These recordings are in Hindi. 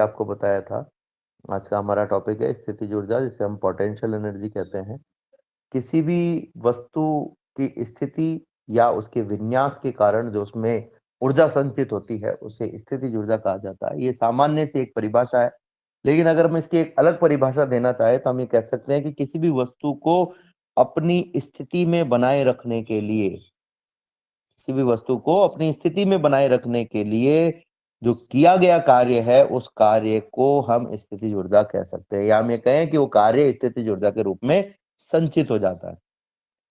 आपको बताया था। आज का हमारा टॉपिक है स्थितिज ऊर्जा, जिसे हम पोटेंशियल एनर्जी कहते हैं। किसी भी वस्तु की स्थिति या उसके विन्यास के कारण जो उसमें ऊर्जा संचित होती है, उसे स्थितिज ऊर्जा कहा जाता है। ये सामान्य से एक परिभाषा है, लेकिन अगर हम इसकी एक अलग परिभाषा देना चाहें तो हम ये कह सकते हैं कि किसी भी वस्तु को अपनी स्थिति में बनाए रखने के लिए, किसी भी वस्तु को अपनी स्थिति में बनाए रखने के लिए जो किया गया कार्य है, उस कार्य को हम स्थितिज ऊर्जा कह सकते हैं, या हम ये कहें कि वो कार्य स्थितिज ऊर्जा के रूप में संचित हो जाता है।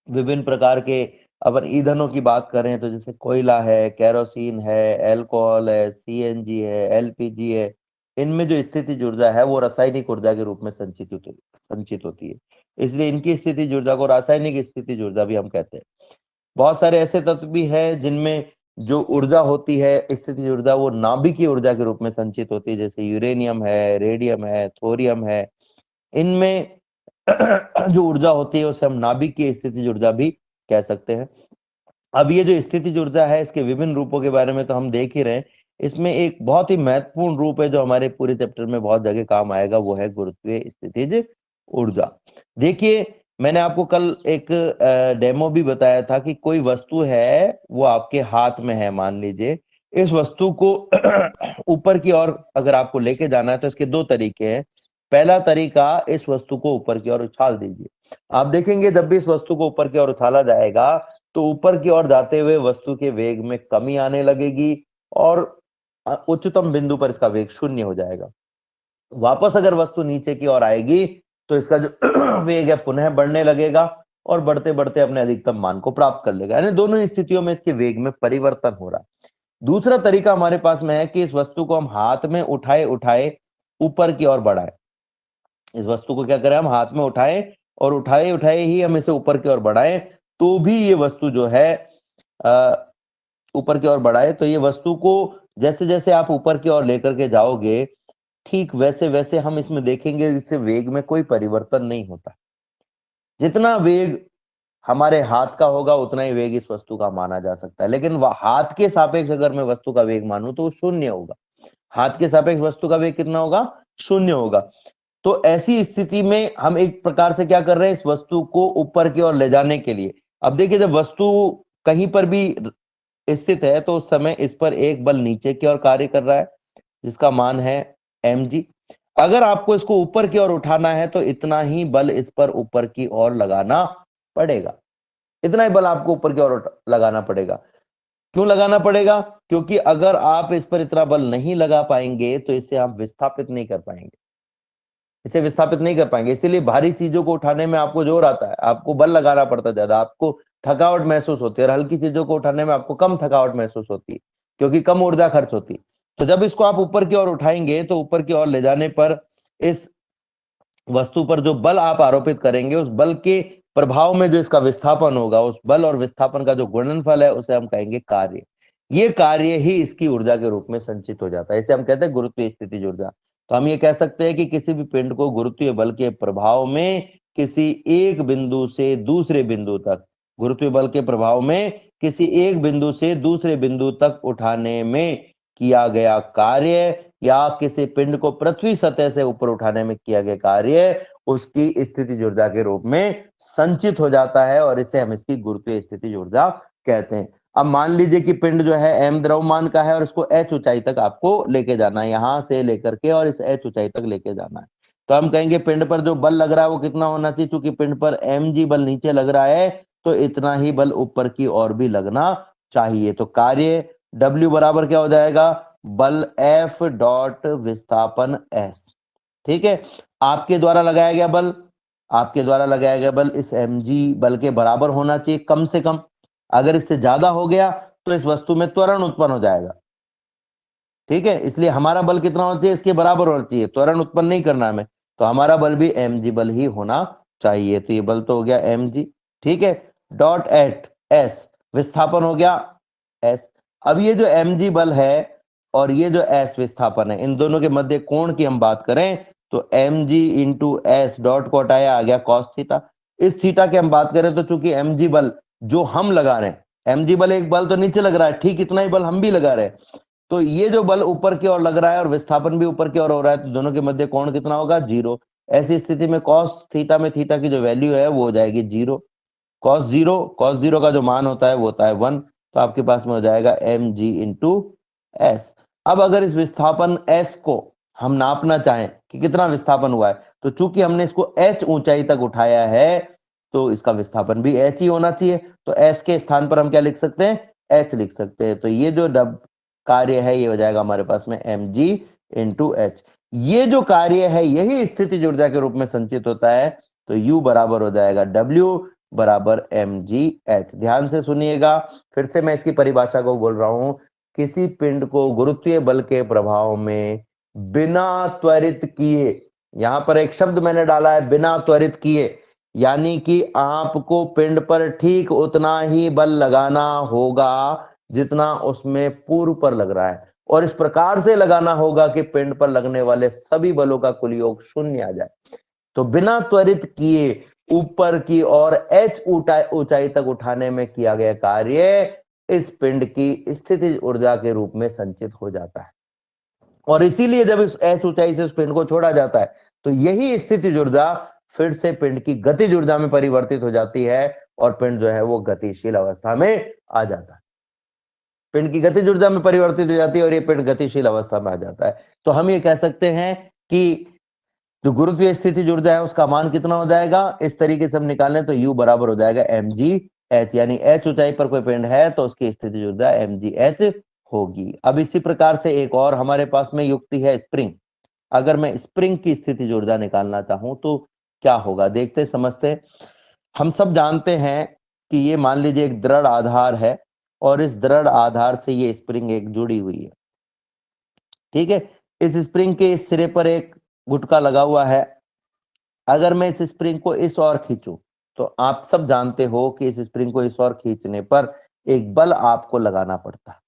विभिन्न प्रकार के अगर ईंधनों की बात करें तो जैसे कोयला है, केरोसिन है, अल्कोहल है, सीएनजी है, एलपीजी है, इनमें जो स्थितिज ऊर्जा है वो रासायनिक ऊर्जा के रूप में संचित होती है। इसलिए इनकी स्थितिज ऊर्जा को रासायनिक स्थितिज ऊर्जा भी हम कहते हैं। बहुत सारे ऐसे तत्व भी हैं जिनमें जो ऊर्जा होती है, स्थितिज ऊर्जा, वो नाभिकीय ऊर्जा के रूप में संचित होती है, जैसे यूरेनियम है, रेडियम है, थोरियम है। इनमें जो ऊर्जा होती है उसे हम नाभिकीय स्थितिज ऊर्जा भी कह सकते हैं। अब ये जो स्थितिज ऊर्जा है, इसके विभिन्न रूपों के बारे में तो हम देख ही रहे हैं। इसमें एक बहुत ही महत्वपूर्ण रूप है जो हमारे पूरे चैप्टर में बहुत जगह काम आएगा, वो है गुरुत्वीय स्थितिज ऊर्जा। देखिए, मैंने आपको कल एक डेमो भी बताया था कि कोई वस्तु है, वो आपके हाथ में है, मान लीजिए। इस वस्तु को ऊपर की ओर अगर आपको लेके जाना है तो इसके दो तरीके हैं। पहला तरीका, इस वस्तु को ऊपर की ओर उछाल दीजिए। आप देखेंगे जब भी इस वस्तु को ऊपर की ओर उछाला जाएगा तो ऊपर की ओर जाते हुए वस्तु के वेग में कमी आने लगेगी और उच्चतम बिंदु पर इसका वेग 0 हो जाएगा। वापस अगर वस्तु नीचे की ओर आएगी तो इसका जो वेग है पुनः बढ़ने लगेगा और बढ़ते बढ़ते अपने अधिकतम मान को प्राप्त कर लेगा। यानी दोनों स्थितियों में इसके वेग में परिवर्तन हो रहा है। दूसरा तरीका हमारे पास में है कि इस वस्तु को हम हाथ में उठाए उठाए ऊपर की ओर बढ़ाएं। इस वस्तु को क्या करें, हम हाथ में उठाएं और उठाए उठाए ही हम इसे ऊपर की ओर बढ़ाएं, तो भी ये वस्तु जो है ऊपर की ओर बढ़ाए, तो ये वस्तु को जैसे जैसे आप ऊपर की ओर लेकर के जाओगे, ठीक वैसे वैसे हम इसमें देखेंगे इससे वेग में कोई परिवर्तन नहीं होता। जितना वेग हमारे हाथ का होगा उतना ही वेग इस वस्तु का माना जा सकता है, लेकिन हाथ के सापेक्ष अगर मैं वस्तु का वेग मानूं तो वो 0 होगा। हाथ के सापेक्ष वस्तु का वेग कितना होगा? 0 होगा। तो ऐसी स्थिति में हम एक प्रकार से क्या कर रहे हैं, इस वस्तु को ऊपर की ओर ले जाने के लिए। अब देखिए, जब वस्तु कहीं पर भी स्थित है तो उस समय इस पर एक बल नीचे की ओर कार्य कर रहा है जिसका मान है mg। अगर आपको इसको ऊपर की ओर उठाना है तो इतना ही बल इस पर ऊपर की ओर लगाना पड़ेगा। इतना ही बल आपको ऊपर की ओर लगाना पड़ेगा। क्यों लगाना पड़ेगा? क्योंकि अगर आप इस पर इतना बल नहीं लगा पाएंगे तो इसे आप विस्थापित नहीं कर पाएंगे, इसे विस्थापित नहीं कर पाएंगे। इसीलिए भारी चीजों को उठाने में आपको जोर आता है, आपको बल लगाना पड़ता है ज्यादा, आपको थकावट महसूस होती है, और हल्की चीजों को उठाने में आपको कम थकावट महसूस होती है क्योंकि कम ऊर्जा खर्च होती है। तो जब इसको आप ऊपर की ओर उठाएंगे तो ऊपर की ओर ले जाने पर इस वस्तु पर जो बल आप आरोपित करेंगे, उस बल के प्रभाव में जो इसका विस्थापन होगा, उस बल और विस्थापन का जो गुणनफल है उसे हम कहेंगे कार्य। ये कार्य ही इसकी ऊर्जा के रूप में संचित हो जाता है। इसे हम कहते हैं गुरुत्वीय स्थितिज ऊर्जा। तो हम ये कह सकते हैं कि किसी भी पिंड को गुरुत्वीय बल के प्रभाव में किसी एक बिंदु से दूसरे बिंदु तक, गुरुत्वीय बल के प्रभाव में किसी एक बिंदु से दूसरे बिंदु तक उठाने में किया गया कार्य, या किसी पिंड को पृथ्वी सतह से ऊपर उठाने में किया गया कार्य, उसकी स्थितिज ऊर्जा के रूप में संचित हो जाता है और इसे हम इसकी गुरुत्वीय स्थितिज ऊर्जा कहते हैं। अब मान लीजिए कि पिंड जो है m द्रव्यमान का है और इसको h ऊंचाई तक आपको लेके जाना है, यहां से लेकर के और इस h ऊंचाई तक लेके जाना है। तो हम कहेंगे पिंड पर जो बल लग रहा है वो कितना होना चाहिए, क्योंकि पिंड पर mg बल नीचे लग रहा है तो इतना ही बल ऊपर की ओर भी लगना चाहिए। तो कार्य W बराबर क्या हो जाएगा, बल F डॉट विस्थापन S। ठीक है, आपके द्वारा लगाया गया बल, आपके द्वारा लगाया गया बल इस mg बल के बराबर होना चाहिए कम से कम। अगर इससे ज्यादा हो गया तो इस वस्तु में त्वरण उत्पन्न हो जाएगा। ठीक है, इसलिए हमारा बल कितना होना चाहिए, इसके बराबर होना चाहिए, त्वरण उत्पन्न नहीं करना हमें, तो हमारा बल भी mg बल ही होना चाहिए। तो ये बल तो हो गया mg, ठीक है, डॉट एट s, विस्थापन हो गया s। अब ये जो mg बल है और ये जो s विस्थापन है, इन दोनों के मध्य कोण की हम बात करें तो mg इंटू s डॉट को हटाया आ गया cos थीटा। इस थीटा की हम बात करें तो चूंकि mg बल जो हम लगा रहे हैं, mg बल एक बल तो नीचे लग रहा है, ठीक इतना ही बल हम भी लगा रहे हैं, तो ये जो बल ऊपर की ओर लग रहा है और विस्थापन भी ऊपर की ओर हो रहा है, तो दोनों के मध्य कोण कितना होगा? 0। ऐसी स्थिति में कॉस थीटा में थीटा की जो वैल्यू है वो हो जाएगी 0। कॉस जीरो का जो मान होता है वो होता है 1। तो आपके पास में हो जाएगा mg इंटू एस। अब अगर इस विस्थापन s को हम नापना चाहें कि कितना विस्थापन हुआ है, तो चूंकि हमने इसको h ऊंचाई तक उठाया है तो इसका विस्थापन भी h ही होना चाहिए। तो s के स्थान पर हम क्या लिख सकते हैं? h लिख सकते हैं। तो ये जो कार्य है ये हो जाएगा हमारे पास में mg इंटू एच। ये जो कार्य है यही स्थितिज ऊर्जा के रूप में संचित होता है। तो U बराबर हो जाएगा W बराबर mgh। ध्यान से सुनिएगा, फिर से मैं इसकी परिभाषा को बोल रहा हूं। किसी पिंड को गुरुत्वीय बल के प्रभाव में बिना त्वरित किए, यहां पर एक शब्द मैंने डाला है, बिना त्वरित किए, यानी कि आपको पिंड पर ठीक उतना ही बल लगाना होगा जितना उसमें पूर्व पर लग रहा है, और इस प्रकार से लगाना होगा कि पिंड पर लगने वाले सभी बलों का कुल योग 0 आ जाए। तो बिना त्वरित किए ऊपर की ओर h ऊंचाई तक उठाने में किया गया कार्य इस पिंड की स्थितिज ऊर्जा के रूप में संचित हो जाता है। और इसीलिए जब इस h ऊंचाई से उस पिंड को छोड़ा जाता है तो यही स्थितिज ऊर्जा फिर से पिंड की गतिज ऊर्जा में परिवर्तित हो जाती है और पिंड जो है वो गतिशील अवस्था में आ जाता है। पिंड की गतिज ऊर्जा में परिवर्तित हो जाती है और ये पिंड गतिशील अवस्था में आ जाता है। तो हम ये कह सकते हैं कि जो गुरुत्वीय स्थितिज ऊर्जा है उसका मान कितना हो जाएगा, इस तरीके से हम निकालें तो U बराबर हो जाएगा mgh, यानी h ऊंचाई पर कोई पिंड है तो उसकी स्थितिज ऊर्जा mgh होगी। अब इसी प्रकार से एक और हमारे पास में युक्ति है स्प्रिंग। अगर मैं स्प्रिंग की स्थितिज ऊर्जा निकालना चाहूं तो क्या होगा, देखते समझते। हम सब जानते हैं कि ये मान लीजिए एक दृढ़ आधार है और इस दृढ़ आधार से ये स्प्रिंग एक जुड़ी हुई है, ठीक है। इस स्प्रिंग के इस सिरे पर एक गुटका लगा हुआ है। अगर मैं इस स्प्रिंग को इस ओर खींचूं तो आप सब जानते हो कि इस स्प्रिंग को इस ओर खींचने पर एक बल आपको लगाना पड़ता है,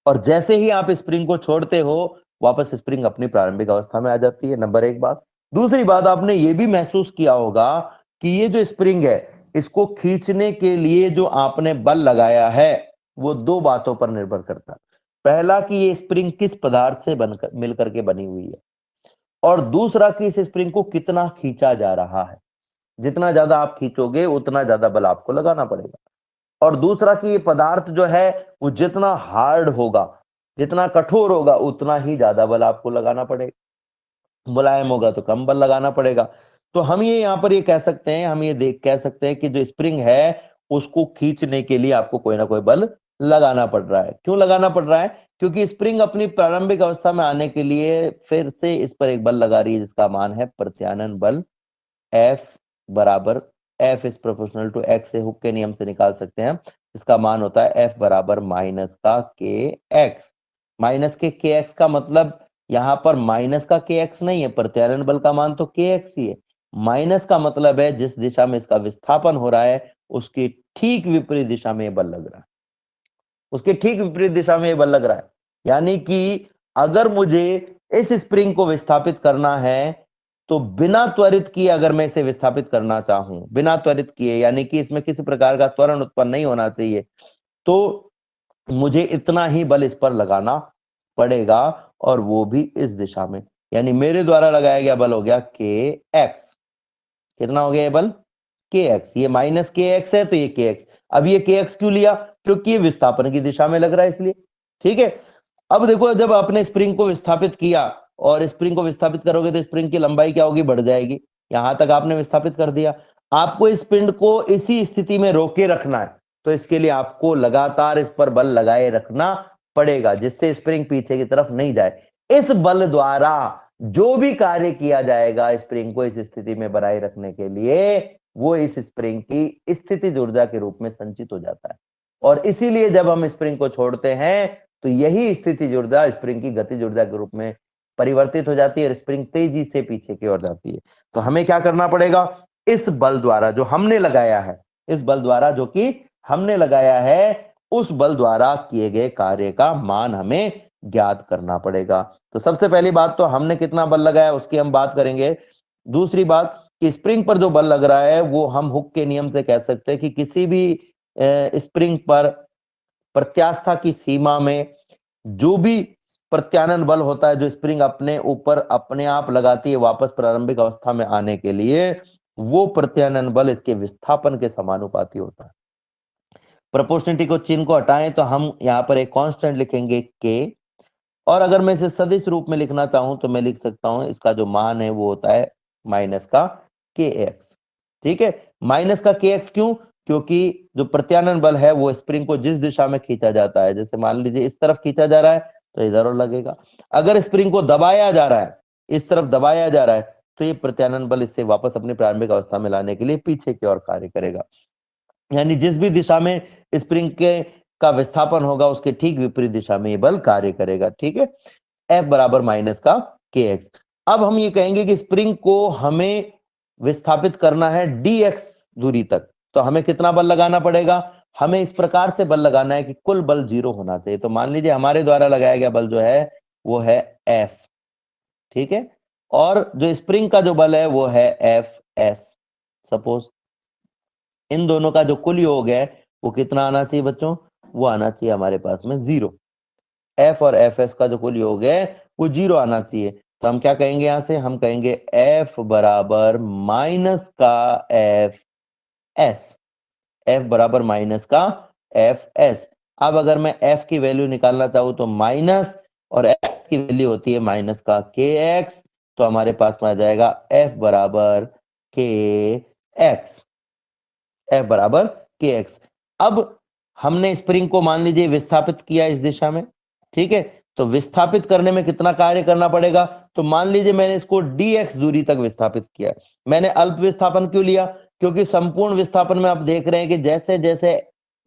और जैसे ही आप स्प्रिंग को छोड़ते हो वापस स्प्रिंग अपनी प्रारंभिक अवस्था में आ जाती है। नंबर एक बात। दूसरी बात, आपने ये भी महसूस किया होगा कि ये जो स्प्रिंग है इसको खींचने के लिए जो आपने बल लगाया है वो दो बातों पर निर्भर करता है। पहला कि ये स्प्रिंग किस पदार्थ से बनकर मिलकर के बनी हुई है, और दूसरा कि इस स्प्रिंग को कितना खींचा जा रहा है। जितना ज्यादा आप खींचोगे उतना ज्यादा बल आपको लगाना पड़ेगा। और दूसरा कि ये पदार्थ जो है वो जितना हार्ड होगा, जितना कठोर होगा, उतना ही ज्यादा बल आपको लगाना पड़ेगा। मुलायम होगा तो कम बल लगाना पड़ेगा। तो हम ये यहां पर ये कह सकते हैं, हम ये देख कह सकते हैं कि जो स्प्रिंग है उसको खींचने के लिए आपको कोई ना कोई बल लगाना पड़ रहा है। क्यों लगाना पड़ रहा है? क्योंकि स्प्रिंग अपनी प्रारंभिक अवस्था में आने के लिए फिर से इस पर एक बल लगा रही है जिसका मान है प्रत्यानयन बल F बराबर F is proportional to x से हुक के नियम से निकाल सकते हैं। इसका मान होता है F बराबर माइनस का kx। माइनस के kx का मतलब यहां पर माइनस का kx नहीं है, प्रत्यानयन बल का मान तो kx ही है। माइनस का मतलब है जिस दिशा में इसका विस्थापन हो रहा है उसकी ठीक विपरीत दिशा में बल लग रहा है, उसके ठीक विपरीत दिशा में बल लग रहा है। यानी कि अगर मुझे इस स्प्रिंग को विस्थापित करना है तो बिना त्वरित किए अगर मैं इसे विस्थापित करना चाहूं, बिना त्वरित किए यानी कि इसमें किसी प्रकार का त्वरण उत्पन्न नहीं होना चाहिए, तो मुझे इतना ही बल इस पर लगाना पड़ेगा, और वो भी इस दिशा में। यानी मेरे द्वारा लगाया गया बल हो गया के एक्स। कितना हो गया ये बल? के एक्स। ये माइनस के एक्स है तो ये के एक्स। अब ये के एक्स क्यों लिया? क्योंकि ये विस्थापन की दिशा में लग रहा है इसलिए, ठीक है। अब देखो, जब आपने स्प्रिंग को विस्थापित किया और स्प्रिंग को विस्थापित करोगे तो स्प्रिंग की लंबाई क्या होगी? बढ़ जाएगी। यहां तक आपने विस्थापित कर दिया। आपको इस पिंड को इसी स्थिति में रोके रखना है, तो इसके लिए आपको लगातार इस पर बल लगाए रखना पड़ेगा जिससे स्प्रिंग पीछे की तरफ नहीं जाए। इस बल द्वारा जो भी कार्य किया जाएगा स्प्रिंग को इस स्थिति में बनाए रखने के लिए, वो इस स्प्रिंग की स्थितिज ऊर्जा के रूप में संचित हो जाता है। और इसीलिए जब हम स्प्रिंग को छोड़ते हैं तो यही स्थितिज ऊर्जा स्प्रिंग की गतिज ऊर्जा के रूप में परिवर्तित हो जाती है और स्प्रिंग तेजी से पीछे की ओर जाती है। तो हमें क्या करना पड़ेगा? इस बल द्वारा जो हमने लगाया है, इस बल द्वारा जो कि हमने लगाया है, उस बल द्वारा किए गए कार्य का मान हमें ज्ञात करना पड़ेगा। तो सबसे पहली बात तो हमने कितना बल लगाया उसकी हम बात करेंगे। दूसरी बात कि स्प्रिंग पर जो बल लग रहा है वो हम हुक के नियम से कह सकते हैं कि किसी भी स्प्रिंग पर प्रत्यास्था की सीमा में जो भी प्रत्यानयन बल होता है जो स्प्रिंग अपने ऊपर अपने आप लगाती है वापस प्रारंभिक अवस्था में आने के लिए, वो प्रत्यानयन बल इसके विस्थापन के समानुपाती होता है। प्रोपोर्शनलिटी को चिन्ह को हटाएं तो हम यहाँ पर एक कांस्टेंट लिखेंगे k, और अगर मैं इसे सदिश रूप में लिखना चाहूं तो मैं लिख सकता हूं इसका जो मान है वो होता है माइनस का kx। ठीक है, माइनस का kx क्यों? क्योंकि जो प्रत्यानयन बल है वो स्प्रिंग को जिस दिशा में खींचा जाता है, जैसे मान लीजिए इस तरफ खींचा जा रहा है तो इधर और लगेगा, अगर स्प्रिंग को दबाया जा रहा है, इस तरफ दबाया जा रहा है, तो ये प्रत्यानयन बल इससे वापस अपनी प्रारंभिक अवस्था में लाने के लिए पीछे की ओर कार्य करेगा। यानी जिस भी दिशा में स्प्रिंग के का विस्थापन होगा उसके ठीक विपरीत दिशा में ये बल कार्य करेगा। ठीक है, F बराबर माइनस का kx। अब हम ये कहेंगे कि स्प्रिंग को हमें विस्थापित करना है dx दूरी तक, तो हमें कितना बल लगाना पड़ेगा? हमें इस प्रकार से बल लगाना है कि कुल बल 0 होना चाहिए। तो मान लीजिए हमारे द्वारा लगाया गया बल जो है वो है F, ठीक है, और जो स्प्रिंग का जो बल है वो है Fs। सपोज इन दोनों का जो कुल योग है वो कितना आना चाहिए बच्चों? वो आना चाहिए हमारे पास में 0। F और Fs का जो कुल योग है वो 0 आना चाहिए। तो हम क्या कहेंगे यहां से? हम कहेंगे F बराबर माइनस का Fs। F बराबर माइनस का Fs। अब अगर मैं F की वैल्यू निकालना चाहूं तो माइनस, और F की वैल्यू होती है माइनस का kx, तो हमारे पास में आ जाएगा F बराबर kx। F बराबर kx। अब हमने स्प्रिंग को मान लीजिए विस्थापित किया इस दिशा में, ठीक है, तो विस्थापित करने में कितना कार्य करना पड़ेगा? तो मान लीजिए मैंने इसको dx दूरी तक विस्थापित किया। मैंने अल्प विस्थापन क्यों लिया? क्योंकि संपूर्ण विस्थापन में आप देख रहे हैं कि जैसे जैसे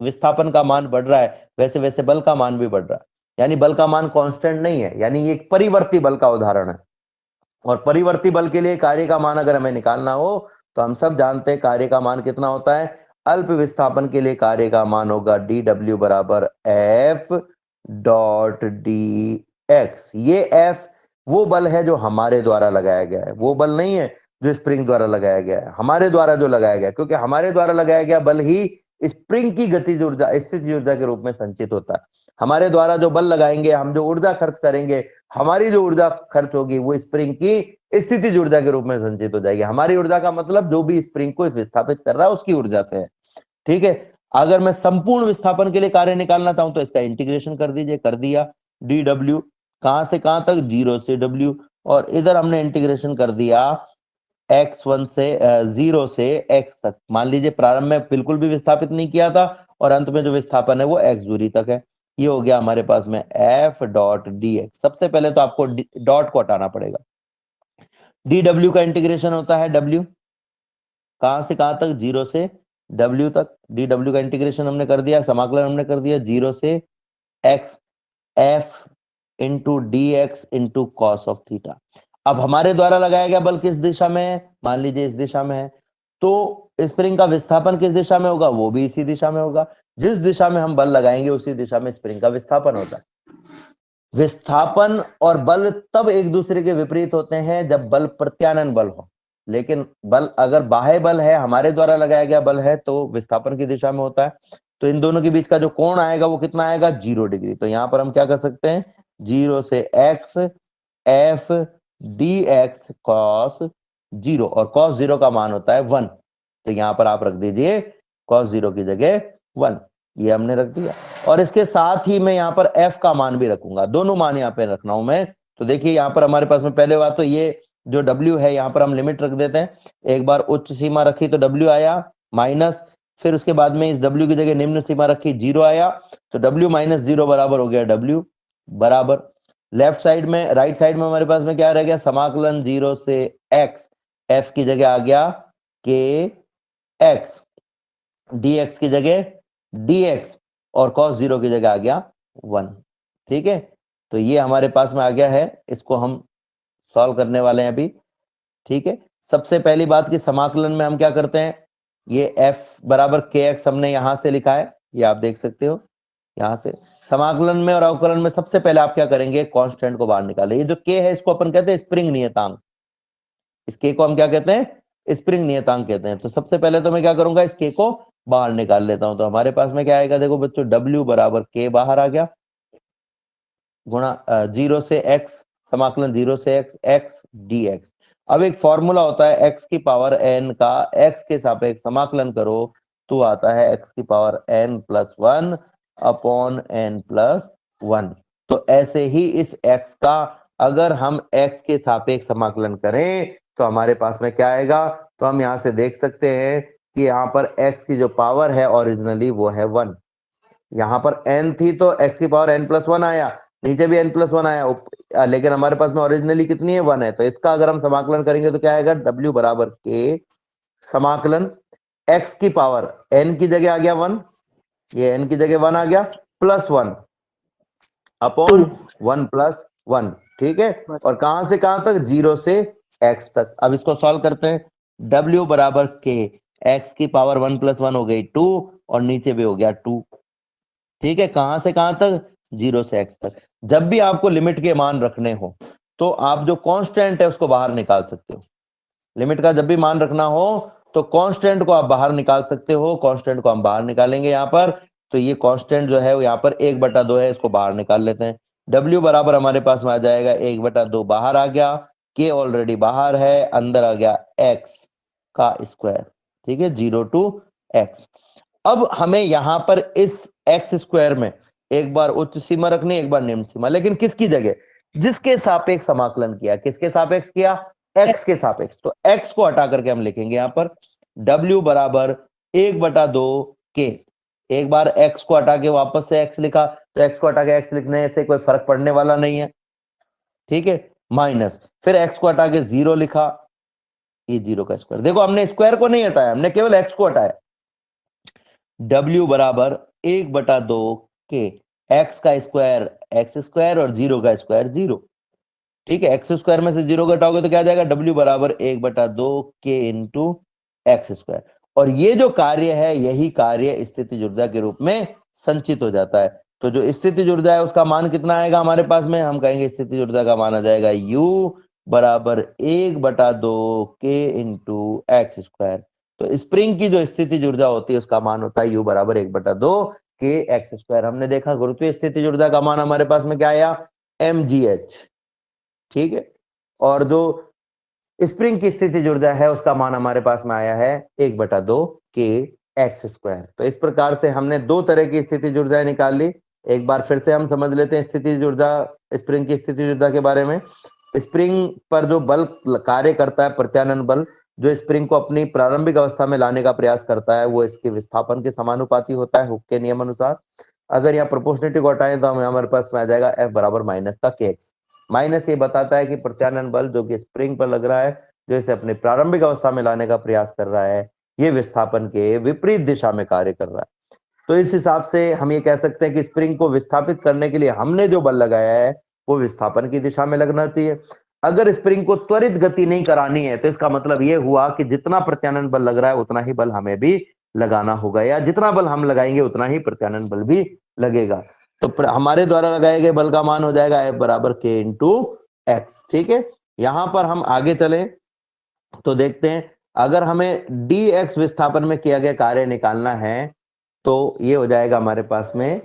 विस्थापन का मान बढ़ रहा है वैसे वैसे बल का मान भी बढ़ रहा है, यानी बल का मान कांस्टेंट नहीं है, यानी ये एक परिवर्ती बल का उदाहरण है। और परिवर्ती बल के लिए कार्य का मान अगर हमें निकालना हो तो हम सब जानते हैं कार्य का मान कितना होता है। अल्प विस्थापन के लिए कार्य का मान होगा dw बराबर f डॉट dx। ये f वो बल है जो हमारे द्वारा लगाया गया है, वो बल नहीं है जो स्प्रिंग द्वारा लगाया गया है, हमारे द्वारा जो लगाया गया, क्योंकि हमारे द्वारा लगाया गया बल ही स्प्रिंग की गतिज ऊर्जा स्थितिज ऊर्जा के रूप में संचित होता है। हमारे द्वारा जो बल लगाएंगे, हम जो ऊर्जा खर्च करेंगे, हमारी जो ऊर्जा खर्च होगी वो स्प्रिंग की स्थितिज ऊर्जा के रूप में संचित हो जाएगी। हमारी ऊर्जा का मतलब जो भी स्प्रिंग को विस्थापित कर रहा है उसकी ऊर्जा से है। ठीक है, अगर मैं संपूर्ण विस्थापन के लिए कार्य निकालना चाहूं तो इसका इंटीग्रेशन कर दीजिए, कर दिया dw कहां से कहां तक? 0 से w, और इधर हमने इंटीग्रेशन कर दिया x1 से 0 से x तक। मान लीजिए प्रारंभ में बिल्कुल भी विस्थापित नहीं किया था और अंत में जो विस्थापन है वो x दूरी तक है। ये हो गया हमारे पास में f डॉट dx। सबसे पहले तो आपको डॉट को हटाना पड़ेगा। dw का इंटीग्रेशन होता है w कहां से कहां तक? 0 से w तक। dw का इंटीग्रेशन हमने कर दिया, समाकलन हमने कर दिया 0 से x f into D x into cos of theta. अब हमारे द्वारा लगाया गया बल किस दिशा में है? मान लीजिए इस दिशा में है, तो स्प्रिंग का विस्थापन किस दिशा में होगा? वो भी इसी दिशा में होगा। जिस दिशा में हम बल लगाएंगे उसी दिशा में स्प्रिंग का विस्थापन होता है। विस्थापन और बल तब एक दूसरे के विपरीत होते हैं जब बल प्रत्यानयन बल हो, लेकिन बल अगर बाह्य बल है, हमारे द्वारा लगाया गया बल है, तो विस्थापन की दिशा में होता है। तो इन दोनों के बीच का जो कोण आएगा वो कितना आएगा? 0 डिग्री। तो यहां पर हम क्या कर सकते हैं? 0 से x f dx cos 0, और cos 0 का मान होता है 1। तो यहां पर आप रख दीजिए cos 0 की जगह 1, ये हमने रख दिया। और इसके साथ ही मैं यहाँ पर f का मान भी रखूंगा, दोनों मान यहाँ पे रखना हूं मैं। तो देखिए यहाँ पर हमारे पास में पहले बात तो ये जो w है यहाँ पर हम लिमिट रख देते हैं। एक बार उच्च सीमा रखी तो w आया माइनस, फिर उसके बाद में इस w की जगह निम्न सीमा रखी 0 आया, तो w माइनस 0 बराबर हो गया w बराबर। लेफ्ट साइड में, राइट साइड में हमारे पास में क्या रह गया? समाकलन 0 से x, f की जगह आ गया k x, dx की जगह dx, और cos 0 की जगह आ गया 1। ठीक है, तो ये हमारे पास में आ गया है, इसको हम सॉल्व करने वाले हैं अभी। ठीक है, सबसे पहली बात की समाकलन में हम क्या करते हैं? ये f बराबर kx हमने यहां से लिखा है, ये आप देख सकते हो यहां से। समाकलन में और अवकलन में सबसे पहले आप क्या करेंगे? कांस्टेंट को बाहर निकालें। ये जो k है इसको अपन कहते हैं स्प्रिंग नियतांक, इस k को हम क्या कहते हैं? स्प्रिंग नियतांक कहते हैं। तो सबसे पहले तो मैं क्या करूंगा? इस k को बाहर निकाल लेता हूं। तो हमारे पास में क्या आएगा? देखो बच्चों, w बराबर k बाहर आ गया, गुणा 0 से x, समाकलन 0 से x, x dx। अब एक फॉर्मूला होता है x की पावर n का, x के सापेक्ष समाकलन करो तो आता है x की power n plus 1 upon n plus 1। तो ऐसे ही इस x का अगर हम x के सापेक्ष समाकलन करें तो हमारे पास में क्या आएगा, तो हम यहाँ से देख सकते हैं कि यहाँ पर x की जो पावर है ओरिजिनली वो है 1। यहाँ पर n थी तो x की पावर n प्लस 1 आया, नीचे भी n प्लस 1 आया, लेकिन हमारे पास में ओरिजिनली कितनी है, 1 है। तो इसका अगर हम समाकलन करेंगे तो क्या आएगा, w बराबर के समाकलन x की पावर n की जगह आ गया 1, ये n की जगह 1 आ गया, प्लस 1 अपॉन 1 प्लस 1। ठीक है, और कहां से कहां तक, 0 से x तक। अब इसको सॉल्व करते हैं, w बराबर के x की पावर 1 प्लस 1 हो गई 2 और नीचे भी हो गया 2। ठीक है, कहां से कहां तक, 0 से x तक। जब भी आपको लिमिट के मान रखने हो तो आप जो कांस्टेंट है उसको बाहर निकाल सकते हो। लिमिट का जब भी मान रखना हो तो कांस्टेंट को आप बाहर निकाल सकते हो। कांस्टेंट को हम बाहर निकालेंगे यहाँ पर, तो ये कांस्टेंट जो है वो यहाँ पर 1/2 है, इसको बाहर निकाल लेते हैं। w बराबर हमारे पास में आ जाएगा 1/2, बाहर आ गया, k ऑलरेडी बाहर है, अंदर आ गया x का स्क्वायर। ठीक है, 0 टू x। अब हमें यहां पर इस एक्स स्क्वायर में एक बार उच्च सीमा रखनी, एक बार निम्न सीमा, लेकिन किसकी जगह, जिसके सापेक्ष समाकलन किया, किसके सापेक्ष किया, एक्स के सापेक्ष। तो एक्स को हटा करके हम लिखेंगे यहां पर w बराबर 1/2 के, एक बार एक्स को हटा के वापस से एक्स लिखा, तो एक्स को हटा के एक्स लिखने से कोई फर्क पड़ने वाला नहीं है। ठीक है, माइनस, फिर एक्स को हटा के 0 लिखा, ये 0 का स्क्वायर। देखो हमने स्क्वायर को नहीं हटाया, हमने केवल एक्स को हटाया। w बराबर 1/2 के, एक्स का स्क्वायर एक्स स्क्वायर और 0 का स्क्वायर 0। ठीक है, एक्स स्क्वायर में से 0 घटाओगे तो क्या आ जाएगा, w बराबर 1/2 के इंटू एक्स स्क्वायर। और ये जो कार्य है यही कार्य स्थितिज ऊर्जा के रूप में संचित हो जाता है। तो जो स्थितिज ऊर्जा है उसका मान कितना आएगा हमारे पास में, हम कहेंगे स्थितिज ऊर्जा का मान आ जाएगा u बराबर 1/2 के इंटू एक्स स्क्वायर। तो स्प्रिंग की जो स्थितिज ऊर्जा होती है उसका मान होता है u बराबर 1/2 के एक्स स्क्वायर। हमने देखा गुरुत्वीय स्थितिज ऊर्जा का मान हमारे पास में क्या आया, mgh। ठीक है, और जो स्प्रिंग की स्थितिज ऊर्जा है उसका मान हमारे पास में आया है 1/2 के एक्स स्क्वायर। तो इस प्रकार से हमने दो तरह की स्थितिज ऊर्जाएं निकाल ली। एक बार फिर से हम समझ लेते हैं स्थितिज ऊर्जा, स्प्रिंग की स्थितिज ऊर्जा के बारे में। स्प्रिंग पर जो बल कार्य करता है, प्रत्यानयन बल, जो स्प्रिंग को अपनी प्रारंभिक अवस्था में लाने का प्रयास करता है, वो इसके विस्थापन के समानुपाती होता है हुक के नियम अनुसार। अगर यहाँ प्रोपोर्शनलिटी को हटाएं तो हमारे पास में आ जाएगा F बराबर माइनस का kx। माइनस ये बताता है कि प्रत्यानयन बल जो कि स्प्रिंग पर लग रहा है, जो इसे अपनी प्रारंभिक अवस्था में लाने का प्रयास कर रहा है, ये विस्थापन के विपरीत दिशा में कार्य कर रहा है। तो इस हिसाब से हम ये कह सकते हैं कि स्प्रिंग को विस्थापित करने के लिए हमने जो बल लगाया है वो विस्थापन की दिशा में लगना चाहिए। अगर स्प्रिंग को त्वरित गति नहीं करानी है तो इसका मतलब ये हुआ कि जितना प्रत्यानयन बल लग रहा है उतना ही बल हमें भी लगाना होगा, या जितना बल हम लगाएंगे उतना ही प्रत्यानयन बल भी लगेगा। तो हमारे द्वारा लगाए गए बल का मान हो जाएगा F बराबर K इंटू एक्स। ठीक है, यहां पर हम आगे चले तो देखते हैं, अगर हमें dx विस्थापन में किया गया कार्य निकालना है तो ये हो जाएगा हमारे पास में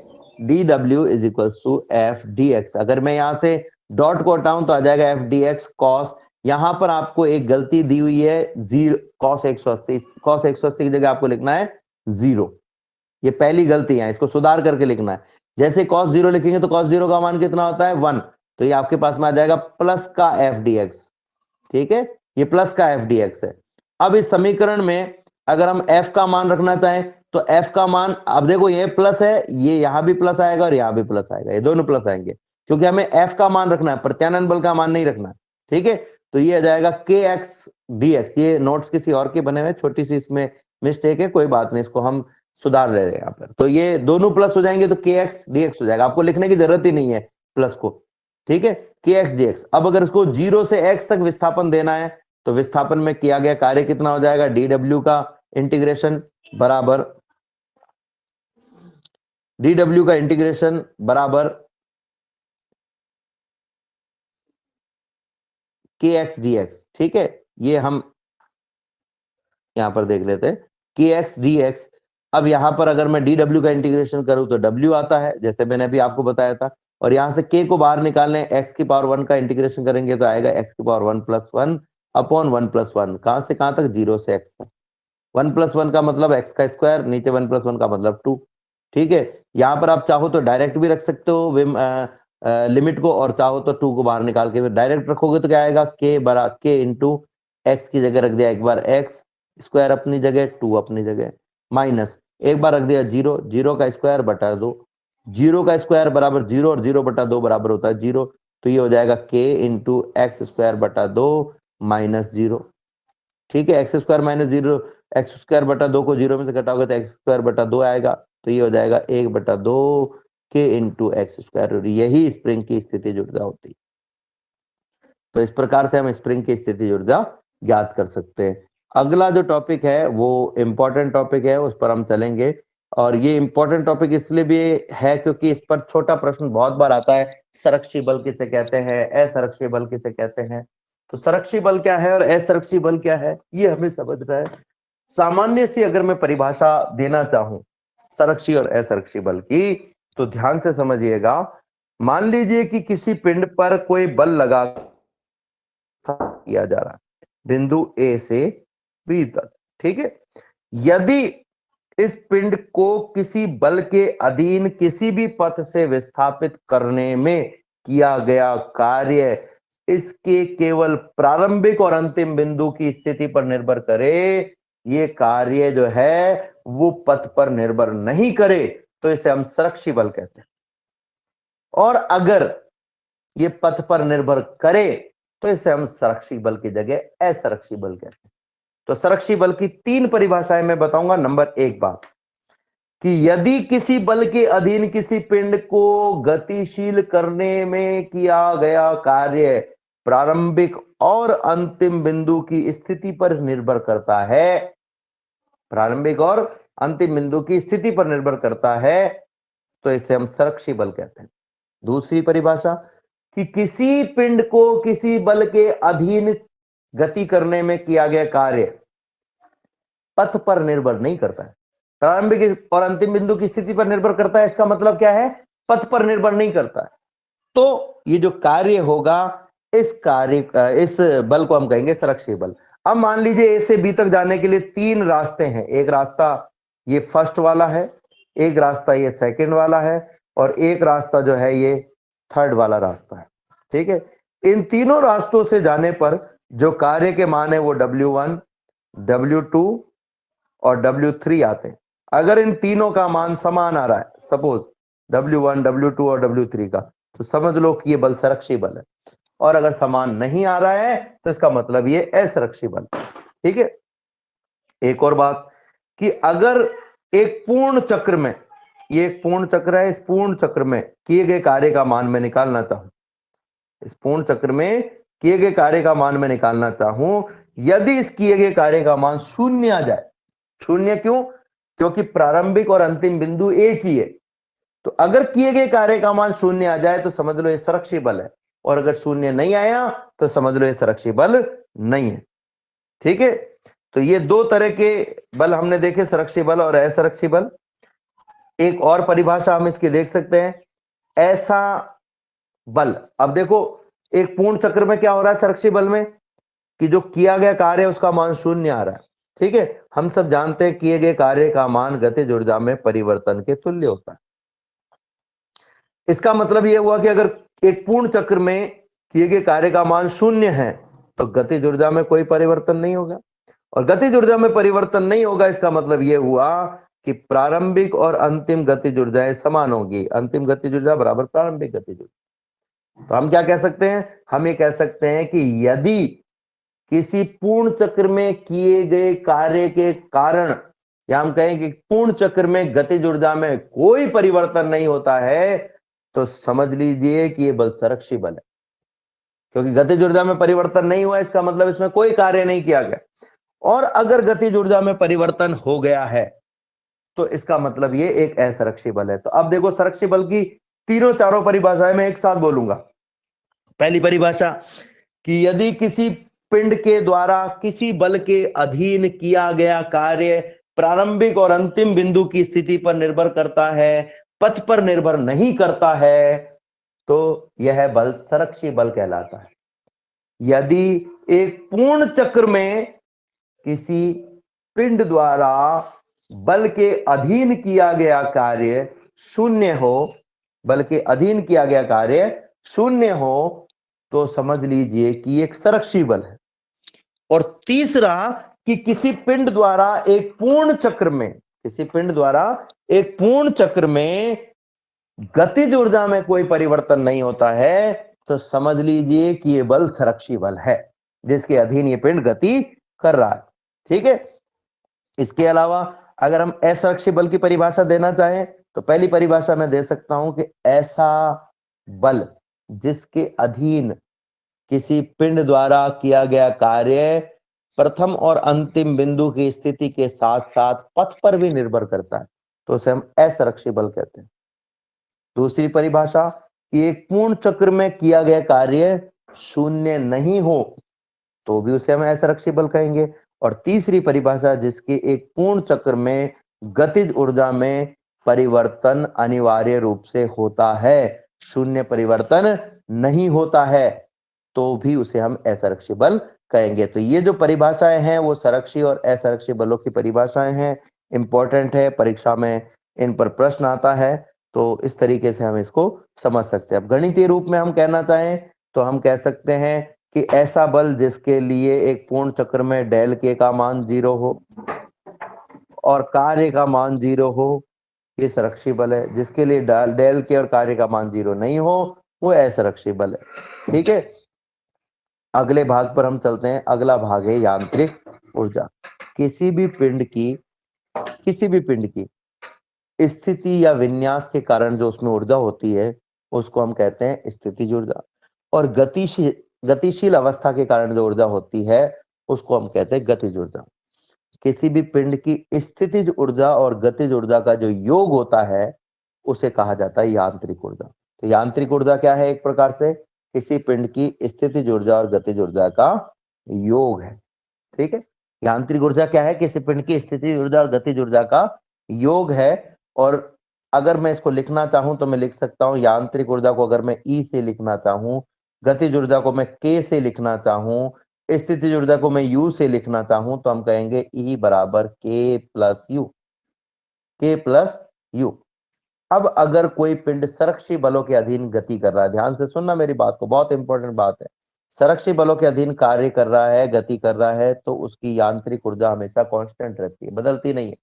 dw is equal to F D X. अगर मैं यहां से डॉट को हटाऊं तो आ जाएगा एफ डी एक्स कॉस, यहां पर आपको एक गलती दी हुई है, जीरो कॉस 180, कॉस 180 की जगह आपको लिखना है 0। ये पहली गलती है, इसको सुधार करके लिखना है। जैसे cos 0 लिखेंगे तो cos 0 का मान कितना होता है, 1। तो ये आपके पास में आ जाएगा प्लस का एफ डी एक्स। ठीक है, ये प्लस का एफ डी एक्स है। अब इस समीकरण में अगर हम f का मान रखना चाहें तो f का मान, अब देखो ये प्लस है, ये यहां भी प्लस आएगा और यहां भी प्लस आएगा, ये दोनों प्लस आएंगे क्योंकि हमें f का मान रखना है, प्रत्यानयन बल का मान नहीं रखना है। ठीक है, तो ये आ जाएगा के एक्स डी एक्स। ये नोट्स किसी और के बने हुए, छोटी सी इसमें मिस्टेक है, कोई बात नहीं, इसको हम सुधार ले रहे हैं यहाँ पर। तो ये दोनों प्लस हो जाएंगे तो के एक्स डी एक्स हो जाएगा, आपको लिखने की जरूरत ही नहीं है प्लस को। ठीक है, के एक्स डी एक्स। अब अगर इसको 0 से x तक विस्थापन देना है तो विस्थापन में किया गया कार्य कितना हो जाएगा, dw का इंटीग्रेशन बराबर, dw का इंटीग्रेशन बराबर के एक्स डी एक्स। ठीक है, ये हम यहां पर देख लेते हैं के एक्स डी एक्स। अब यहां पर अगर मैं dw का इंटीग्रेशन करूं तो w आता है, जैसे मैंने अभी आपको बताया था। और यहां से k को बाहर निकालने x की पावर 1 का इंटीग्रेशन करेंगे तो आएगा x की पावर 1 + 1 अपॉन 1 + 1। कहां से कहां तक? 0 से x तक। 1 + 1 का मतलब x का स्क्वायर, नीचे 1 + 1 का मतलब 2। ठीक है, यहां पर आप चाहो तो डायरेक्ट भी रख सकते हो लिमिट को, और चाहो तो 2 को बाहर निकाल के डायरेक्ट रखोगे तो क्या आएगा? k इंटू एक्स की जगह रख दिया एक बार x स्क्वायर अपनी जगह, 2 अपनी जगह, माइनस एक बार रख दिया 0, 0 का स्क्वायर बटा 2, 0 का स्क्वायर बराबर 0 और 0 बटा 2 बराबर होता है 0, तो ये हो जाएगा k इंटू एक्स स्क्वायर बटा 2 माइनस 0। ठीक है, x square minus 0, x square बटा 2 को 0 में से घटाओगे तो एक्स स्क्वायर बटा 2 आएगा, तो ये हो जाएगा 1 बटा 2 के इंटू एक्स स्क्वायर। यही स्प्रिंग की स्थितिज ऊर्जा होती है। तो इस प्रकार से हम स्प्रिंग की स्थितिज ऊर्जा ज्ञात कर सकते हैं। अगला जो टॉपिक है वो इंपॉर्टेंट टॉपिक है, उस पर हम चलेंगे। और ये इंपॉर्टेंट टॉपिक इसलिए भी है क्योंकि इस पर छोटा प्रश्न बहुत बार आता है। संरक्षी बल किसे कहते हैं, असंरक्षी बल किसे कहते हैं। तो संरक्षी बल क्या है और असंरक्षी बल क्या है, ये हमें समझना है। सामान्य सी अगर मैं परिभाषा देना चाहूं संरक्षी और असंरक्षी बल की, तो ध्यान से समझिएगा। मान लीजिए कि किसी पिंड पर कोई बल लगा किया जा रहा है बिंदु ए से बी तक। ठीक है, यदि इस पिंड को किसी बल के अधीन किसी भी पथ से विस्थापित करने में किया गया कार्य इसके केवल प्रारंभिक और अंतिम बिंदु की स्थिति पर निर्भर करे, ये कार्य जो है वो पथ पर निर्भर नहीं करे, तो इसे हम संरक्षी बल कहते हैं। और अगर ये पथ पर निर्भर करे तो इसे हम संरक्षी बल की जगह असंरक्षी बल कहते हैं। तो संरक्षी बल की 3 परिभाषाएं मैं बताऊंगा। नंबर 1 बात कि यदि किसी बल के अधीन किसी पिंड को गतिशील करने में किया गया कार्य प्रारंभिक और अंतिम बिंदु की स्थिति पर निर्भर करता है, प्रारंभिक और अंतिम बिंदु की स्थिति पर निर्भर करता है, तो इसे हम संरक्षी बल कहते हैं। दूसरी परिभाषा कि किसी पिंड को किसी बल के अधीन गति करने में किया गया कार्य पथ पर निर्भर नहीं करता है, प्रारंभिक और अंतिम बिंदु की स्थिति पर निर्भर करता है। इसका मतलब क्या है? पथ पर निर्भर नहीं करता है। तो ये जो कार्य होगा इस बल को हम कहेंगे संरक्षी बल। अब मान लीजिए ए से बी तक जाने के लिए 3 रास्ते हैं। एक रास्ता ये फर्स्ट वाला है, एक रास्ता ये सेकंड वाला है, और एक रास्ता जो है ये थर्ड वाला रास्ता है। ठीक है, इन तीनों रास्तों से जाने पर जो कार्य के मान है वो W1, W2 और W3 आते हैं। अगर इन तीनों का मान समान आ रहा है, सपोज W1, W2 और W3 का, तो समझ लो कि ये बल संरक्षी बल है। और अगर समान नहीं आ रहा है तो इसका मतलब ये असंरक्षी बल। ठीक है, एक और बात कि अगर एक पूर्ण चक्र में, ये एक पूर्ण चक्र है, इस पूर्ण चक्र में किए गए कार्य का मान मैं निकालना चाहूं, इस पूर्ण चक्र में किए गए कार्य का मान मैं निकालना चाहूं, यदि इस किए गए कार्य का मान 0 आ जाए, 0 क्यों? क्योंकि प्रारंभिक और अंतिम बिंदु एक ही है। तो अगर किए गए कार्य का मान 0 आ जाए तो समझ लो ये संरक्षी बल है, और अगर 0 नहीं आया तो समझ लो ये संरक्षी बल नहीं है। ठीक है, तो ये 2 तरह के बल हमने देखे, संरक्षी बल और असंरक्षी बल। एक और परिभाषा हम इसकी देख सकते हैं, ऐसा बल। अब देखो एक पूर्ण चक्र में क्या हो रहा है संरक्षी बल में, कि जो किया गया कार्य है उसका मान 0 आ रहा है। ठीक है, हम सब जानते हैं किए गए कार्य का मान गतिज ऊर्जा में परिवर्तन के तुल्य होता है। इसका मतलब यह हुआ कि अगर एक पूर्ण चक्र में किए गए कार्य का मान 0 है तो गतिज ऊर्जा में कोई परिवर्तन नहीं होगा, और गतिज ऊर्जा में परिवर्तन नहीं होगा इसका मतलब यह हुआ कि प्रारंभिक और अंतिम गतिज ऊर्जाएं समान होगी। अंतिम गतिज ऊर्जा बराबर प्रारंभिक गतिज ऊर्जा। तो हम क्या कह सकते हैं? हम ये कह सकते हैं कि यदि किसी पूर्ण चक्र में किए गए कार्य के कारण, या हम कहें कि पूर्ण चक्र में गतिज ऊर्जा में कोई परिवर्तन नहीं होता है, तो समझ लीजिए कि यह बल संरक्षी बल है। क्योंकि गतिज ऊर्जा में परिवर्तन नहीं हुआ इसका मतलब इसमें कोई कार्य नहीं किया गया। और अगर गतिज ऊर्जा में परिवर्तन हो गया है तो इसका मतलब ये एक असंरक्षी बल है। तो अब देखो संरक्षी बल की तीनों चारों परिभाषाएं मैं एक साथ बोलूंगा। पहली परिभाषा कि यदि किसी पिंड के द्वारा किसी बल के अधीन किया गया कार्य प्रारंभिक और अंतिम बिंदु की स्थिति पर निर्भर करता है, पथ पर निर्भर नहीं करता है, तो यह बल संरक्षी बल कहलाता है। यदि एक पूर्ण चक्र में किसी पिंड द्वारा बल के अधीन किया गया कार्य शून्य हो, बल के अधीन किया गया कार्य शून्य हो, तो समझ लीजिए कि एक संरक्षी बल है। और तीसरा कि किसी पिंड द्वारा एक पूर्ण चक्र में, किसी पिंड द्वारा एक पूर्ण चक्र में गतिज ऊर्जा में कोई परिवर्तन नहीं होता है, तो समझ लीजिए कि ये बल संरक्षी बल है, जिसके अधीन ये पिंड गति कर रहा है। ठीक है। इसके अलावा अगर हम असंरक्षी बल की परिभाषा देना चाहें तो पहली परिभाषा मैं दे सकता हूं कि ऐसा बल जिसके अधीन किसी पिंड द्वारा किया गया कार्य प्रथम और अंतिम बिंदु की स्थिति के साथ साथ पथ पर भी निर्भर करता है, तो उसे हम असंरक्षी बल कहते हैं। दूसरी परिभाषा कि एक पूर्ण चक्र में किया गया कार्य शून्य नहीं हो, तो भी उसे हम असंरक्षी बल कहेंगे। और तीसरी परिभाषा जिसकी एक पूर्ण चक्र में गतिज ऊर्जा में परिवर्तन अनिवार्य रूप से होता है, शून्य परिवर्तन नहीं होता है, तो भी उसे हम असंरक्षी बल कहेंगे। तो ये जो परिभाषाएं हैं वो संरक्षी और असंरक्षी बलों की परिभाषाएं हैं, इंपॉर्टेंट है, परीक्षा में इन पर प्रश्न आता है, तो इस तरीके से हम इसको समझ सकते हैं। अब गणितीय रूप में हम कहना चाहें तो हम कह सकते हैं कि ऐसा बल जिसके लिए एक पूर्ण चक्र में डेल के का मान 0 हो और कार्य का मान 0 हो, ये संरक्षी बल है। जिसके लिए डेल के और कार्य का मान 0 नहीं हो, वो असंरक्षी बल है। ठीक है। अगले भाग पर हम चलते हैं। अगला भाग है यांत्रिक ऊर्जा। किसी भी पिंड की स्थिति या विन्यास के कारण जो उसमें ऊर्जा होती है उसको हम कहते हैं स्थितिज ऊर्जा, और गतिशील अवस्था के कारण जो ऊर्जा होती है उसको हम कहते हैं गतिज ऊर्जा। किसी भी पिंड की स्थितिज ऊर्जा और गतिज ऊर्जा का जो योग होता है उसे कहा जाता है यांत्रिक ऊर्जा। तो यांत्रिक ऊर्जा क्या है? एक प्रकार से किसी पिंड की स्थितिज ऊर्जा और गतिज ऊर्जा का योग है। ठीक है। यांत्रिक ऊर्जा क्या है? किसी पिंड की स्थितिज ऊर्जा और गतिज ऊर्जा का योग है। और अगर मैं इसको लिखना चाहूं तो मैं लिख सकता हूं, यांत्रिक ऊर्जा को अगर मैं ई से लिखना चाहूं, गतिज ऊर्जा को मैं के से लिखना चाहूं, स्थितिज ऊर्जा को मैं यू से लिखना चाहूं, तो हम कहेंगे ई बराबर के प्लस यू, के प्लस यू। अब अगर कोई पिंड संरक्षी बलों के अधीन गति कर रहा है, ध्यान से सुनना मेरी बात को, बहुत इंपॉर्टेंट बात है, संरक्षी बलों के अधीन कार्य कर रहा है, गति कर रहा है, तो उसकी यांत्रिक ऊर्जा हमेशा कांस्टेंट रहती है, बदलती नहीं है।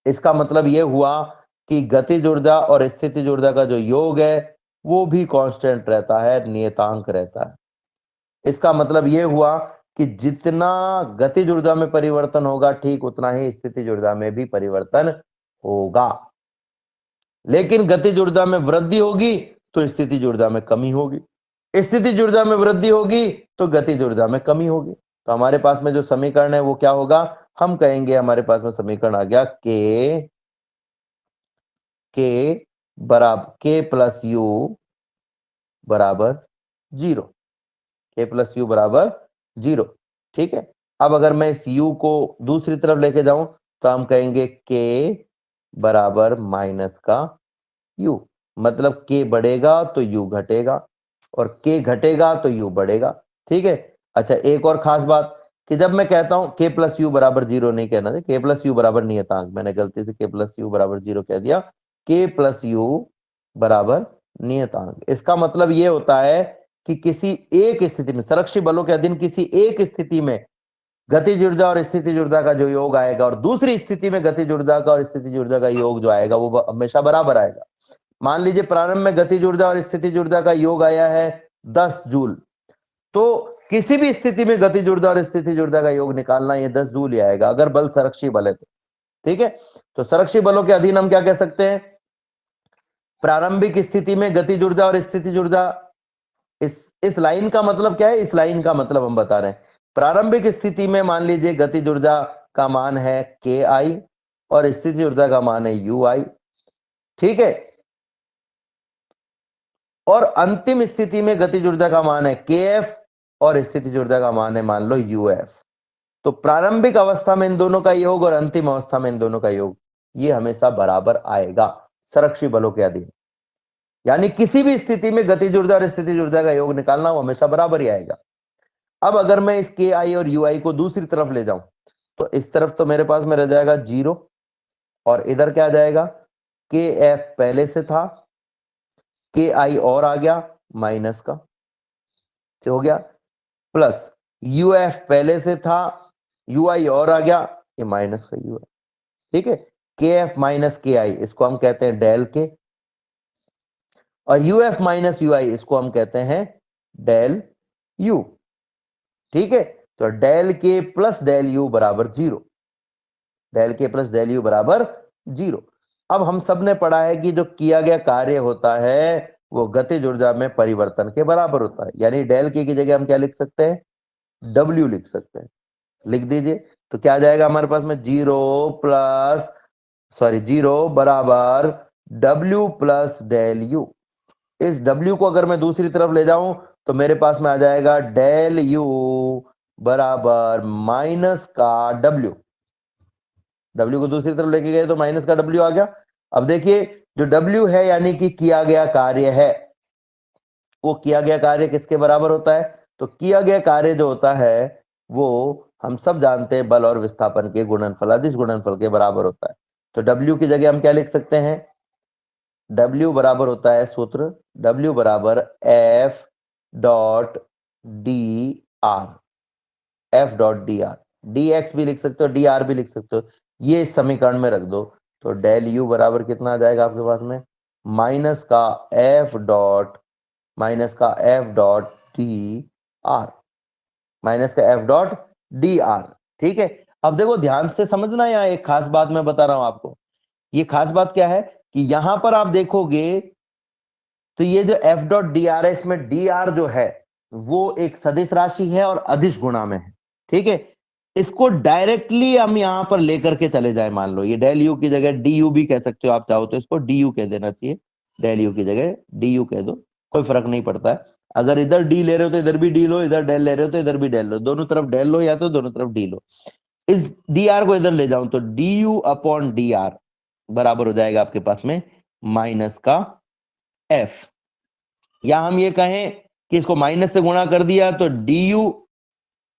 इसका मतलब यह हुआ कि गतिज ऊर्जा और स्थितिज ऊर्जा का जो योग है वो भी कांस्टेंट रहता है, नियतांक रहता है। इसका मतलब यह हुआ कि जितना गतिज ऊर्जा में परिवर्तन होगा ठीक उतना ही स्थितिज ऊर्जा में भी परिवर्तन होगा। लेकिन गतिज ऊर्जा में वृद्धि होगी तो स्थितिज ऊर्जा में कमी होगी, स्थितिज ऊर्जा में वृद्धि होगी तो गतिज ऊर्जा में कमी होगी। तो हमारे पास में जो समीकरण है वो क्या होगा? हम कहेंगे हमारे पास में समीकरण आ गया के बराबर के प्लस यू बराबर 0, के प्लस यू बराबर 0। ठीक है। अब अगर मैं इस u को दूसरी तरफ लेके जाऊं तो हम कहेंगे k बराबर माइनस का u, मतलब k बढ़ेगा तो u घटेगा और k घटेगा तो u बढ़ेगा। ठीक है। अच्छा, एक और खास बात कि जब मैं कहता हूं k प्लस यू बराबर 0 नहीं कहना है, k प्लस यू बराबर नियतांक, मैंने गलती से k प्लस यू बराबर 0 कह दिया, k प्लस यू बराबर नियतांक। इसका मतलब यह होता है कि किसी एक स्थिति में, संरक्षी बलों के अधीन किसी एक स्थिति में गतिज ऊर्जा और स्थितिज ऊर्जा का जो योग आएगा और दूसरी स्थिति में गतिज ऊर्जा का और स्थितिज ऊर्जा का योग जो आएगा वो हमेशा बराबर आएगा। मान लीजिए प्रारंभ में गतिज ऊर्जा और स्थितिज ऊर्जा का योग आया है 10 जूल, तो किसी भी स्थिति में गतिज ऊर्जा और स्थितिज ऊर्जा का योग निकालना ये 10 जूल ही आएगा, अगर बल संरक्षी बल है तो। ठीक है। तो संरक्षी बलों के अधीन हम क्या कह सकते हैं? प्रारंभिक स्थिति में गतिज ऊर्जा और स्थितिज ऊर्जा, इस लाइन का मतलब क्या है? इस लाइन का मतलब हम बता रहे हैं, प्रारंभिक स्थिति में मान लीजिए गतिज ऊर्जा का मान है के आई और स्थितिज ऊर्जा का मान है यू आई। ठीक है। और अंतिम स्थिति में गतिज ऊर्जा का मान है के एफ और स्थितिज ऊर्जा का मान है मान लो यू एफ। तो प्रारंभिक अवस्था में इन दोनों का योग और अंतिम अवस्था में इन दोनों का योग ये हमेशा बराबर आएगा संरक्षी बलों के अधीन। यानी किसी भी स्थिति में गतिज ऊर्जा और स्थितिज ऊर्जा का योग निकालना वो हमेशा बराबर ही आएगा। अब अगर मैं इस के आई और यू आई को दूसरी तरफ ले जाऊं तो इस तरफ तो मेरे पास में रह जाएगा 0 और इधर क्या आ जाएगा, के एफ पहले से था, के आई और आ गया माइनस का, हो गया, प्लस यू एफ पहले से था, यू आई और आ गया, ये माइनस का यू है। ठीक है, के एफ माइनस के आई इसको हम कहते हैं डेल के, और यू एफ माइनस यू आई इसको हम कहते हैं डेल यू। ठीक है, तो डेल के प्लस डेल यू बराबर 0, डेल के प्लस डेल यू बराबर 0। अब हम सब ने पढ़ा है कि जो किया गया कार्य होता है वो गतिज ऊर्जा में परिवर्तन के बराबर होता है, यानी डेल के की जगह हम क्या लिख सकते हैं, W लिख सकते हैं। लिख दीजिए, तो क्या आ जाएगा हमारे पास में 0 बराबर W प्लस डेल यू। इस W को अगर मैं दूसरी तरफ ले जाऊं तो मेरे पास में आ जाएगा डेल यू बराबर माइनस का W। W को दूसरी तरफ लेके गए तो माइनस का W आ गया। अब देखिए, जो W है यानी कि किया गया कार्य है, वो किया गया कार्य किसके बराबर होता है, तो किया गया कार्य जो होता है वो हम सब जानते हैं बल और विस्थापन के गुणनफल, अदिश गुणनफल के बराबर होता है। तो W की जगह हम क्या लिख सकते हैं, W बराबर होता है सूत्र, W बराबर F dot D R, F dot D R, D x भी लिख सकते हो, डी आर भी लिख सकते हो, ये इस समीकरण में रख दो। तो डेल यू बराबर कितना आ जाएगा आपके पास में, माइनस का F dot D R, minus का F डॉट डी आर। ठीक है, अब देखो ध्यान से समझना, यहाँ एक खास बात मैं बता रहा हूं आपको। ये खास बात क्या है कि यहां पर आप देखोगे तो ये जो F डॉट डी आर है, इसमें डी आर जो है वो एक सदिश राशि है और अदिश गुणा में है। ठीक है, इसको डायरेक्टली हम यहां पर लेकर के चले जाए, मान लो ये डेल यू की जगह डी यू भी कह सकते हो आप चाहो तो, इसको डी यू कह देना चाहिए, डेल यू की जगह डी यू कह दो, कोई फर्क नहीं पड़ता है। अगर इधर डी ले रहे हो तो इधर भी डी लो, इधर डेल ले रहे हो तो इधर भी डेल लो, दोनों तरफ डेल लो या तो दोनों तरफ डी लो। इस डी आर को इधर ले जाऊं तो D you upon D R बराबर हो जाएगा आपके पास में माइनस का एफ, या हम ये कहें कि इसको माइनस से गुणा कर दिया तो D you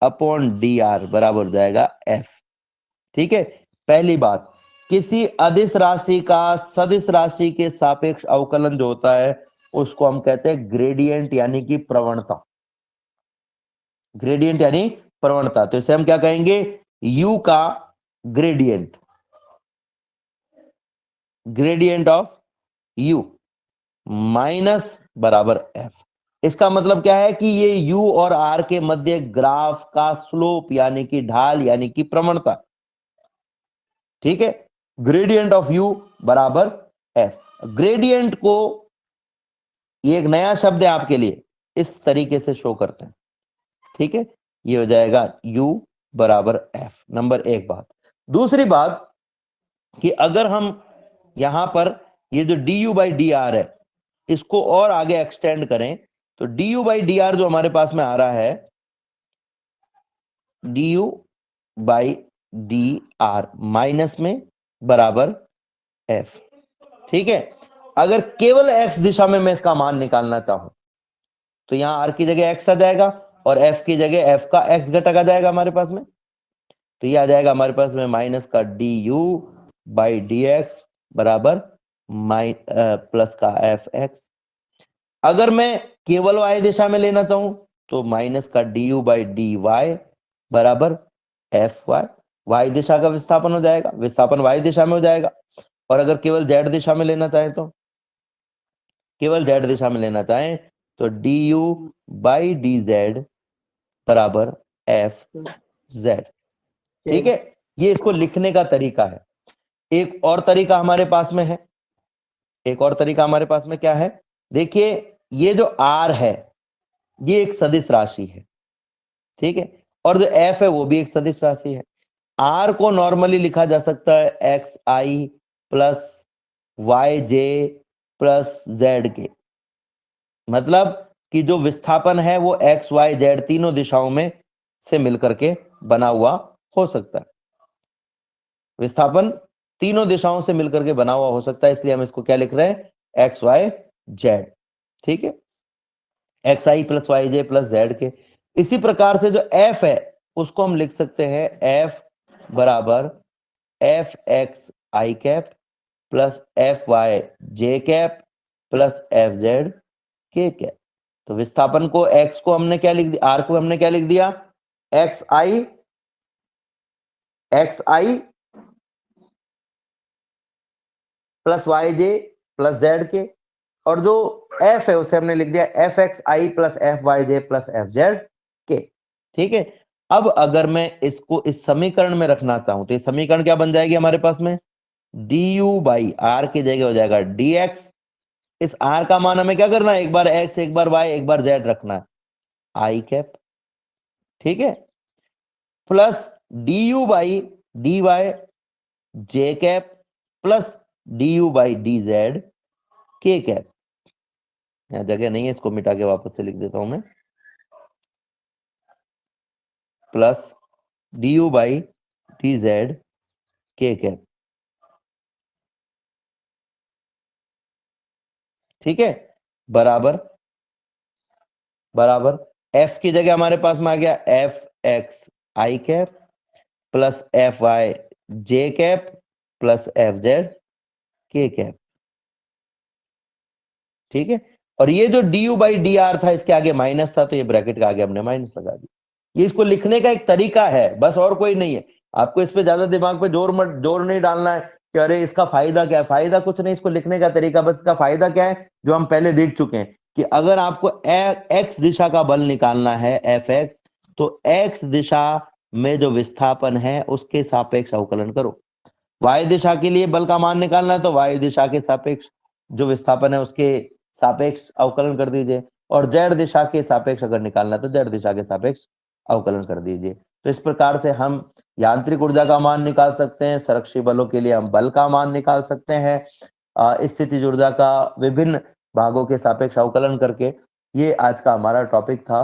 upon D R बराबर हो जाएगा एफ। ठीक है, पहली बात, किसी अदिश राशि का सदिश राशि के सापेक्ष अवकलन जो होता है उसको हम कहते हैं ग्रेडियंट यानी कि प्रवणता, ग्रेडियंट यानी प्रवणता। तो इसे हम क्या कहेंगे, u का gradient, gradient of u minus बराबर f। इसका मतलब क्या है कि ये u और r के मध्य ग्राफ का स्लोप यानी कि ढाल यानी कि प्रवणता। ठीक है, ग्रेडियंट ऑफ u बराबर f। ग्रेडियंट को, ये एक नया शब्द है आपके लिए, इस तरीके से शो करते हैं। ठीक है, ये हो जाएगा u बराबर f, नंबर एक बात। दूसरी बात कि अगर हम यहां पर ये जो D U by D R है इसको और आगे एक्सटेंड करें तो D U by D R जो हमारे पास में आ रहा है, D U by D R minus में बराबर एफ। ठीक है, अगर केवल एक्स दिशा में मैं इसका मान निकालना चाहूं तो यहां आर की जगह एक्स आ जाएगा और एफ की जगह एफ का एक्स घटक आ जाएगा हमारे पास में। तो ये आ जाएगा हमारे पास में माइनस का D U by D x बराबर प्लस का एफ एक्स। अगर मैं केवल y दिशा में लेना चाहूं तो माइनस का D U by D Y बराबर एफ वाई, वाई दिशा का विस्थापन हो जाएगा, विस्थापन y दिशा में हो जाएगा। और अगर केवल z दिशा में लेना चाहें तो, केवल z दिशा में लेना चाहें तो D U by D Z बराबर एफ जेड। ठीक है, ये इसको लिखने का तरीका है। एक और तरीका हमारे पास में है, एक और तरीका हमारे पास में क्या है, देखिए ये जो r है ये एक सदिश राशि है। ठीक है, और जो f है वो भी एक सदिश राशि है। r को नॉर्मली लिखा जा सकता है एक्स आई प्लस वाई जे प्लस जेड के, मतलब कि जो विस्थापन है वो एक्स वाई जेड तीनों दिशाओं में से मिलकर के बना हुआ हो सकता है, विस्थापन तीनों दिशाओं से मिलकर के बना हुआ हो सकता है, इसलिए हम इसको क्या लिख रहे हैं, एक्स वाई जेड, ठीक है, एक्स आई प्लस वाई जे प्लस जेड के। इसी प्रकार से जो एफ है उसको हम लिख सकते हैं एफ बराबर एफ एक्स आई cap plus F Y J cap plus F Z K cap. तो विस्थापन को एक्स को हमने क्या लिख दिया, आर को हमने क्या लिख दिया, एक्स आई प्लस वाई जे प्लस जेड के, और जो एफ है उसे हमने लिख दिया एफ एक्स आई प्लस एफ वाई जे प्लस एफ जेड के, ठीक है। अब अगर मैं इसको इस समीकरण में रखना चाहूं तो ये समीकरण क्या बन जाएगी हमारे पास में, डी यू बाई आर की जगह हो जाएगा डी एक्स। इस आर का मान हमें क्या करना है, एक बार एक्स एक बार वाई एक बार जेड रखना है, आई कैप, ठीक है, plus D U by D Y J cap plus D U by D Z K cap. यहां जगह नहीं है, इसको मिटा के वापस से लिख देता हूं मैं, plus D U by D Z K cap, ठीक है, बराबर बराबर एफ की जगह हमारे पास में आ गया एफ एक्स आई cap plus F Y J cap plus F Z K cap, ठीक है। और ये जो D U by D R था इसके आगे माइनस था, तो ये ब्रैकेट के आगे हमने माइनस लगा दिया। ये इसको लिखने का एक तरीका है, बस और कोई नहीं है। आपको इस पे ज्यादा दिमाग पे जोर नहीं डालना है कि अरे इसका फायदा क्या है, फायदा कुछ नहीं, इसको लिखने का तरीका, बस इसका फायदा क्या है जो हम पहले देख चुके हैं कि अगर आपको एक्स दिशा का बल निकालना है एफ एक्स, तो एक्स दिशा में जो विस्थापन है उसके सापेक्ष अवकलन करो। वाई दिशा के लिए बल का मान निकालना है तो वाई दिशा के सापेक्ष जो विस्थापन है उसके सापेक्ष अवकलन कर दीजिए, और जेड दिशा के सापेक्ष अगर निकालना है तो जेड दिशा के सापेक्ष अवकलन कर दीजिए। तो इस प्रकार से हम यांत्रिक ऊर्जा का मान निकाल सकते हैं, संरक्षी बलों के लिए हम बल का मान निकाल सकते हैं, स्थितिज ऊर्जा का विभिन्न भागों के सापेक्ष अवकलन करके। ये आज का हमारा टॉपिक था।